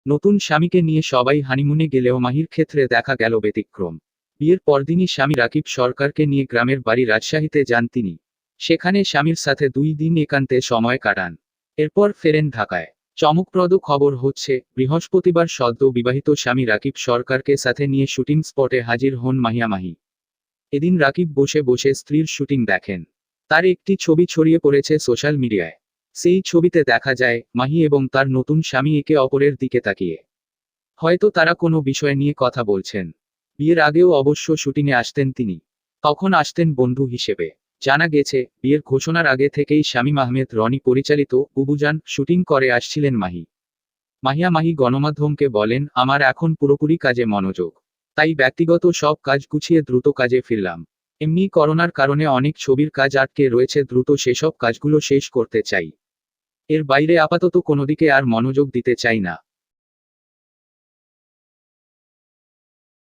নতুন স্বামীকে নিয়ে সবাই হানিমুনে গেলেও মাহির ক্ষেত্রে দেখা গেল ব্যতিক্রম। বিয়ের পরদিনই স্বামী রাকিব সরকারকে নিয়ে গ্রামের বাড়ি রাজশাহীতে যান তিনি। সেখানে স্বামীর সাথে 2 দিন একান্তে সময় কাটান। এরপর ফেরেন ঢাকায়। চমকপ্রদ খবর হচ্ছে, বৃহস্পতিবার সদ্য বিবাহিত স্বামী রাকিব সরকারকে সাথে নিয়ে শুটিং স্পটে হাজির হন মাহি। এদিন রাকিব বসে বসে স্ত্রীর শুটিং দেখেন। তার একটি ছবি ছড়িয়ে পড়েছে সোশ্যাল মিডিয়ায়। সেই ছবিতে দেখা যায় মাহি এবং তার নতুন স্বামী একে অপরের দিকে তাকিয়ে হয়তো তারা কোনো বিষয় নিয়ে কথা বলছেন। বিয়ের আগেও অবশ্য শুটিংয়ে আসতেন তিনি। তখন আসতেন বন্ধু হিসেবে। জানা গেছে, বিয়ের ঘোষণার আগে থেকেই শামীম আহমেদ রনি পরিচালিত উবুজান শুটিং করে আসছিলেন মাহি গণমাধ্যমকে বলেন, আমার এখন পুরোপুরি কাজে মনোযোগ। তাই ব্যক্তিগত সব কাজ গুছিয়ে দ্রুত কাজে ফিরলাম। এমনি করোনার কারণে অনেক ছবির কাজ আটকে রয়েছে, দ্রুত সেসব কাজগুলো শেষ করতে চাই। এর বাইরে আপাতত কোনোদিকে আর মনোযোগ দিতে চাই না।